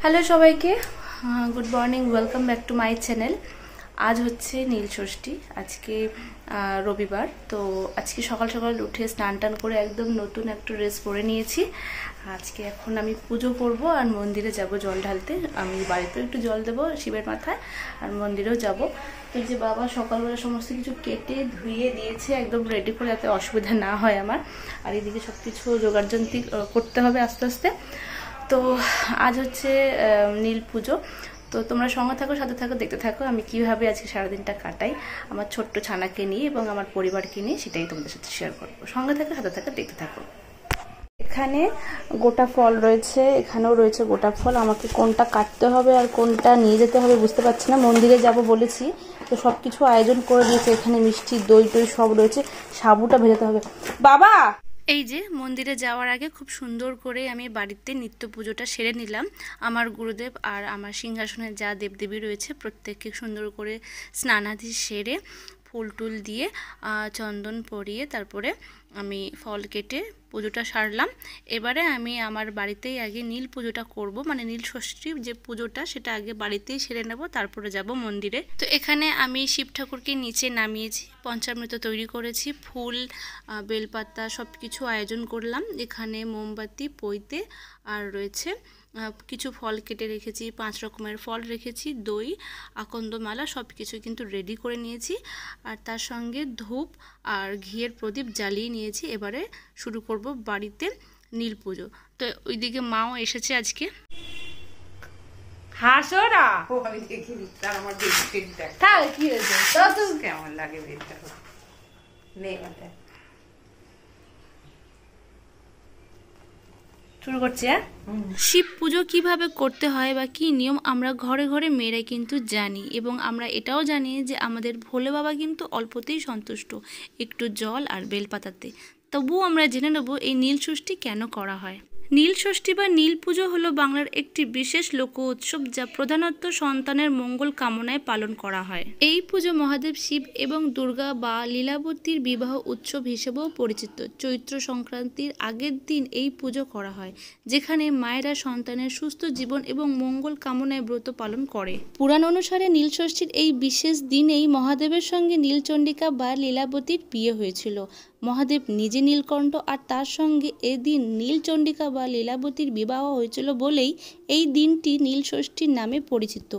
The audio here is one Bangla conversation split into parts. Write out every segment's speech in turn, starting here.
হ্যালো সবাইকে, good morning, welcome back to my channel. আজ হচ্ছে নীল ষষ্ঠী, আজকে রবিবার। তো আজকে সকাল সকাল উঠে স্নান টান করে একদম নতুন একটা ড্রেস পরে নিয়েছি। আজকে এখন আমি পুজো করব আর মন্দিরে যাব জল ঢালতে। আমি বাড়িতেও একটু জল দেবো শিবের মাথায়, আর মন্দিরেও যাব। তো যে বাবা সকালবেলা সমস্ত কিছু কেটে ধুয়ে দিয়েছে একদম রেডি করে, যাতে অসুবিধা না হয় আমার। আর এদিকে সব কিছু জোগাড়যন্ত্রী করতে হবে আস্তে আস্তে। তো আজ হচ্ছে নীল পুজো। তো তোমরা সঙ্গে থাকো, সাথে থাকো, দেখতে থাকো আমি কিভাবে আজকে সারাদিনটা কাটাই আমার ছোট্ট ছানাকে নিয়ে এবং আমার পরিবারকে নিয়ে, সেটাই তোমাদের সাথে শেয়ার করবো। সঙ্গে থাকো, সাথে থাকো, দেখতে থাকো। এখানে গোটা ফল রয়েছে, এখানেও রয়েছে গোটা ফল। আমাকে কোনটা কাটতে হবে আর কোনটা নিয়ে যেতে হবে বুঝতে পারছি না। মন্দিরে যাব বলেছি, তো সব কিছু আয়োজন করে দিয়েছে। এখানে মিষ্টি, দই টই সব রয়েছে। সাবুটা ভেজাতে হবে। বাবা, এই যে মন্দিরে যাওয়ার আগে খুব সুন্দর করে আমি বাড়িতে নিত্য পুজোটা সেরে নিলাম। আমার গুরুদেব আর আমার সিংহাসনে যা দেবদেবী রয়েছে প্রত্যেককে সুন্দর করে স্নানাদি সেরে ফুল টুল দিয়ে চন্দন পরিয়ে তারপরে আমি ফল কেটে পুজোটা সারলাম। এবারে আমি আমার বাড়িতেই আগে নীল পুজোটা করব, মানে নীল ষষ্ঠী যে পুজোটা সেটা আগে বাড়িতেই সেরে নেব, তারপরে যাব মন্দিরে। তো এখানে আমি শিব ঠাকুরকে নিচে নামিয়েছি, পঞ্চামৃত তৈরি করেছি, ফুল বেলপাতা সব কিছু আয়োজন করলাম। এখানে মোমবাতি, পৈতে আর রয়েছে কিছু ফল কেটে রেখেছি, 5 রকমের ফল রেখেছি, দই, আকন্দমালা সব কিছু কিন্তু রেডি করে নিয়েছি। আর তার সঙ্গে ধূপ আর ঘিয়ের প্রদীপ জ্বালিয়ে নিয়েছি। এবারে শুরু করব বাড়িতে নীল পুজো। তো ওইদিকে মাও এসেছে আজকে। হাসোরা আমি দেখিনি, তার আমার দেখতে তাহলে কি হয়েছে, কেমন লাগে বেশটা নেই মাথায়। শুরু করছি। শিব পুজো কিভাবে করতে হয় বা কি নিয়ম আমরা ঘরে ঘরে মেয়েরা কিন্তু জানি, এবং আমরা এটাও জানি যে আমাদের ভোলে বাবা কিন্তু অল্পতেই সন্তুষ্ট, একটু জল আর বেলপাতাতে। তবুও আমরা জেনে নেব এই নীল ষষ্ঠী কেন করা হয়। নীল ষষ্ঠী বা নীল পুজো হলো বাংলার একটি বিশেষ লোক উৎসব, যা প্রধানত সন্তানের মঙ্গল কামনায় পালন করা হয়। এই পুজো মহাদেব শিব এবং দুর্গা বা লীলাবতীর বিবাহ উৎসব হিসেবেও পরিচিত। চৈত্র সংক্রান্তির আগের দিন এই পুজো করা হয়, যেখানে মায়েরা সন্তানের সুস্থ জীবন এবং মঙ্গল কামনায় ব্রত পালন করে। পুরাণ অনুসারে নীল ষষ্ঠীর এই বিশেষ দিনেই মহাদেবের সঙ্গে নীলচণ্ডিকা বা লীলাবতীর বিয়ে হয়েছিল। মহাদেব নিজে নীলকণ্ঠ, আর তার সঙ্গে এদিন নীলচণ্ডিকা বা লীলাবতীর বিবাহ হয়েছিল বলেই এই দিনটি নীল ষষ্ঠীর নামে পরিচিত।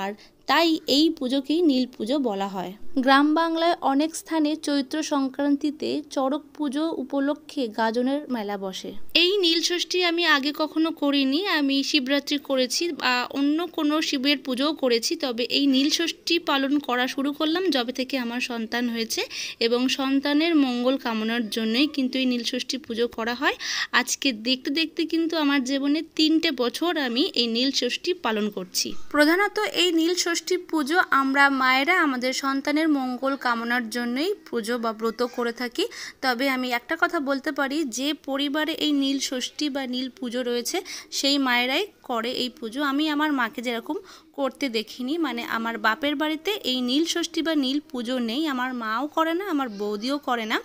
আর তাই এই পুজোকেই নীল পুজো বলা হয়। গ্রাম বাংলায় অনেক স্থানে চৈত্র সংক্রান্তিতে চড়ক পুজো উপলক্ষে গাজনের মেলা বসে। এই নীল ষষ্ঠী আমি আগে কখনো করিনি, আমি শিবরাত্রি করেছি বা অন্য কোনো শিবের পুজোও করেছি। তবে এই নীল ষষ্ঠী পালন করা শুরু করলাম যবে থেকে আমার সন্তান হয়েছে, এবং সন্তানের মঙ্গল কামনার জন্যই কিন্তু এই নীল ষষ্ঠী পুজো করা হয়। আজকে দেখতে দেখতে কিন্তু আমার জীবনে 3টে বছর আমি এই নীল ষষ্ঠী পালন করছি। প্রধানত এই নীল ষষ্ঠী পুজো আমরা মায়েরা আমাদের সন্তানের মঙ্গল কামনার জন্যই পুজো বা ব্রত করে থাকি। তবে আমি একটা কথা বলতে পারি, যে পরিবারে এই নীল ষষ্ঠী বা নীল পুজো রয়েছে সেই মায়েরাই করে এই পুজো। আমি আমার মাকে যেরকম করতে দেখিনি, মানে আমার বাপের বাড়িতে এই নীল ষষ্ঠী বা নীল পুজো নেই, আমার মাও করে না, আমার বৌদিও করে না,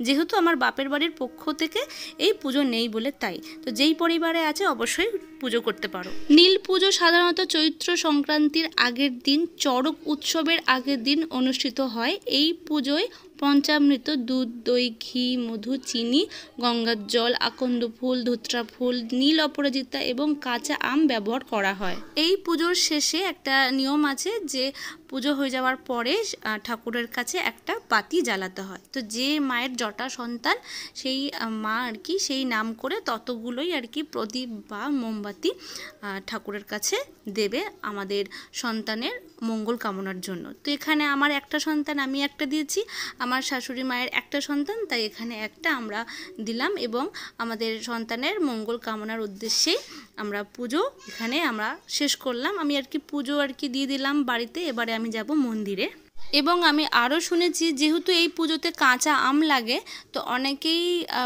যেহেতু আমার বাপের বাড়ির পক্ষ থেকে এই পুজো নেই বলে। তাই তো যেই পরিবারে আছে অবশ্যই পুজো করতে পারো। নীল পুজো সাধারণত চৈত্র সংক্রান্তির আগের দিন, চড়ক উৎসবের আগের দিন অনুষ্ঠিত হয়। এই পুজোয় পঞ্চামৃত, দুধ, দই, ঘি, মধু, চিনি, গঙ্গার জল, আকন্দ ফুল, ধুত্রা ফুল, নীল অপরাজিতা এবং কাঁচা আম ব্যবহার করা হয়। এই পুজোর শেষে একটা নিয়ম আছে যে পুজো হয়ে যাওয়ার পরে ঠাকুরের কাছে একটা বাতি জ্বালাতে হয়। তো যে মায়ের জটা সন্তান সেই মা আর কি সেই নাম করে ততগুলোই আর কি প্রদীপ বা মোমবাতি ঠাকুরের কাছে দেবে আমাদের সন্তানের মঙ্গল কামনার জন্য। তো এখানে আমার একটা সন্তান, আমি একটা দিয়েছি, আমার শাশুড়ি মায়ের একটা সন্তান, তাই এখানে একটা আমরা দিলাম, এবং আমাদের সন্তানের মঙ্গল কামনার উদ্দেশ্যেই আমরা পুজো এখানে আমরা শেষ করলাম। আমি আর কি পুজো আর কি দিয়ে দিলাম বাড়িতে। এবারে আমি যাব মন্দিরে। এবং আমি আরও শুনেছি যেহেতু এই পুজোতে কাঁচা আম লাগে, তো অনেকেই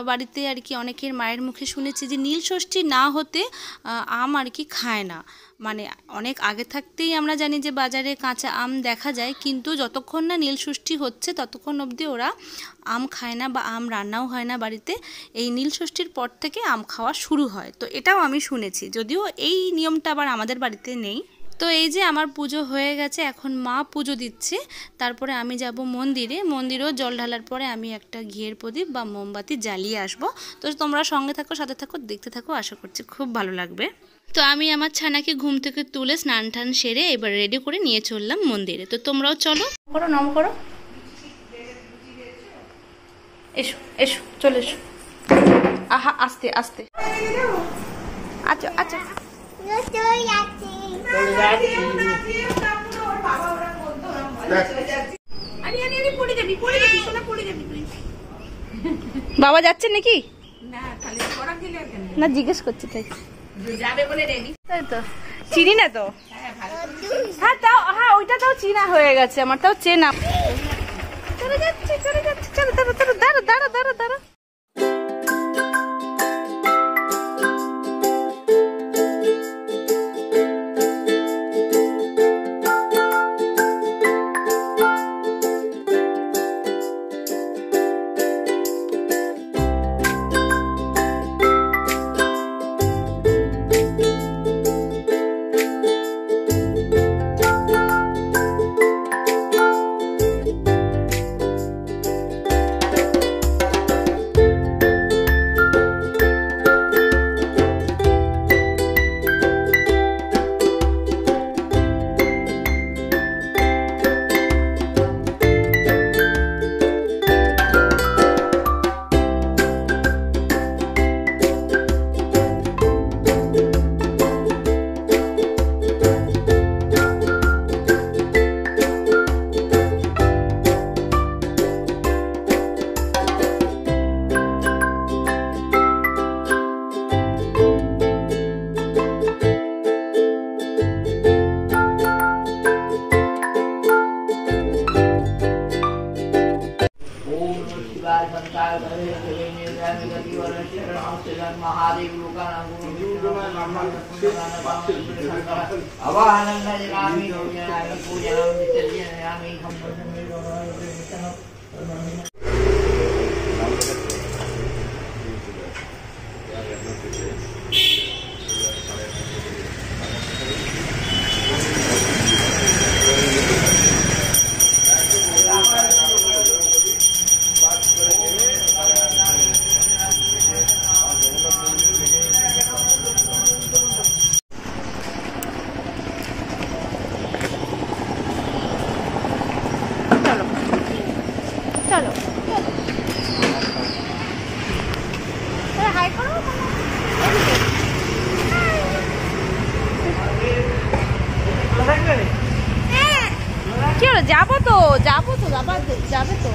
বাড়িতে আর কি অনেকের মায়ের মুখে শুনেছি যে নীলষষ্ঠী না হতে আম আর কি খায় না। মানে অনেক আগে থাকতেই আমরা জানি যে বাজারে কাঁচা আম দেখা যায়, কিন্তু যতক্ষণ না নীলষষ্ঠী হচ্ছে ততক্ষণ অবধি ওরা আম খায় না বা আম রান্নাও হয় না বাড়িতে। এই নীলষষ্ঠীর পর থেকে আম খাওয়া শুরু হয়, তো এটাও আমি শুনেছি, যদিও এই নিয়মটা আবার আমাদের বাড়িতে নেই। তো এই যে আমার পুজো হয়ে গেছে, এখন মা পুজো দিচ্ছে, তারপরে আমি যাব মন্দিরে। মন্দিরেও জল ঢালার পরে আমি একটা ঘিয়ের প্রদীপ বা মোমবাতি জ্বালিয়ে আসবো। তো তোমরা সঙ্গে থাকো, সাথে থাকো, দেখতে থাকো, আশা করছি খুব ভালো লাগবে। তো আমি আমার ছানাকে ঘুম থেকে তুলে স্নান টান সেরে এবার রেডি করে নিয়ে চললাম মন্দিরে। তো তোমরাও চলো, করো নম করো, এসো এসো চলে এসো। আহা আস্তে আস্তে, আচ্ছা আচ্ছা বাবা যাচ্ছে নাকি না জিজ্ঞেস করছি, তাই যাবে বলে রেডি, তাই তো চিনি না তো। হ্যাঁ তাও, হ্যাঁ ওইটা তাও চিনা হয়ে গেছে আমার, তাও চেনা। চলে যাচ্ছে চলে যাচ্ছে, চলো দাঁড়া দাঁড়া দাঁড়া দাঁড়া দাঁড়া। যাবো তো যাবে তো।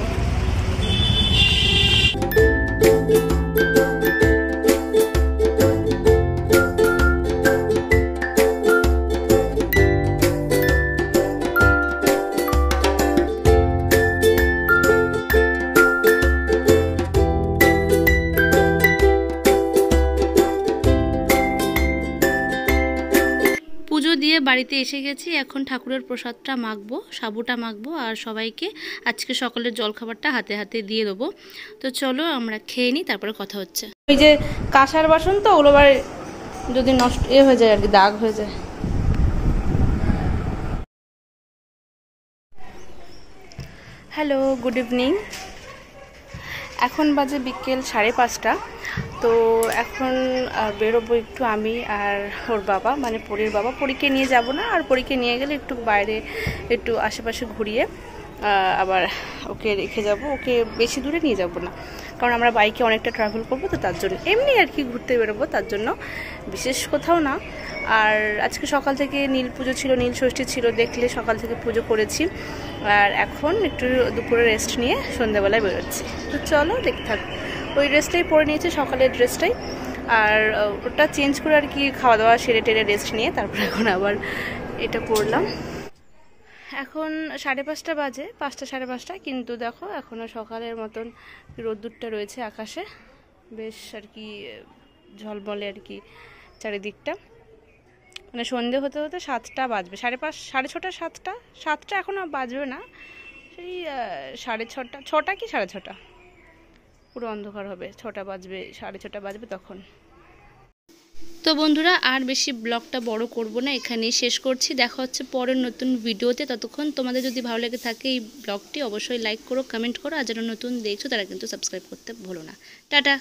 পুজো দিয়ে বাড়িতে এসে গেছি, এখন ঠাকুরের প্রসাদটা মাখবো, সাবুটা মাখবো, আর সবাইকে আজকে সকালের জলখাবারটা হাতে হাতে দিয়ে দেবো। তো চলো আমরা খেয়ে নিই, তারপরে কথা হচ্ছে। ওই যে কাঁসার বাসন তো, ওগুলো আবার যদি নষ্ট হয়ে যায় আর কি, দাগ হয়ে যায়। Hello, good evening. এখন বাজে বিকেল 5:30। তো এখন বেরোবো একটু আমি আর ওর বাবা, মানে পরীর বাবা। পরীকে নিয়ে যাব না, আর পরীকে নিয়ে গেলে একটু বাইরে একটু আশেপাশে ঘুরিয়ে আবার ওকে রেখে যাব। ওকে বেশি দূরে নিয়ে যাব না, কারণ আমরা বাইকে অনেকটা ট্রাভেল করবো, তো তার জন্য এমনি আর কি ঘুরতে বেরোবো, তার জন্য, বিশেষ কোথাও না। আর আজকে সকাল থেকে নীল পুজো ছিল, নীল ষষ্ঠী ছিল, দেখলে সকাল থেকে পুজো করেছি। আর এখন একটু দুপুরে রেস্ট নিয়ে সন্ধ্যাবেলায় বেরোচ্ছি। তো চলো দেখতে থাকো। ওই ড্রেসটাই পরে নিয়েছি, সকালের ড্রেসটাই, আর ওটা চেঞ্জ করে আর কি খাওয়া দাওয়া সেরে টেরে রেস্ট নিয়ে তারপর এখন আবার এটা পরলাম। এখন 5:30 বাজে, 5টা 5:30, কিন্তু দেখো এখনও সকালের মতন রোদ্দুরটা রয়েছে আকাশে, বেশ আর কি ঝলমলে আর কি চারিদিকটা। মানে সন্ধে হতে হতে 7টা বাজবে, 5:30, 6:30, 7টা, 7টা এখনও বাজবে না, সেই 6:30, 6টা কি 6:30, পুরো অন্ধকার হবে, 6টা বাজবে, 6:30 বাজবে তখন। তো বন্ধুরা আর বেশি ব্লগটা বড় করব না, এখানেই শেষ করছি। দেখা হচ্ছে পরের নতুন ভিডিওতে। ততক্ষণ তোমাদের যদি ভালো লেগে থাকে এই ব্লগটি অবশ্যই লাইক করো, কমেন্ট করো, আর যারা নতুন দেখছো তারা কিন্তু সাবস্ক্রাইব করতে ভুলো না। টাটা।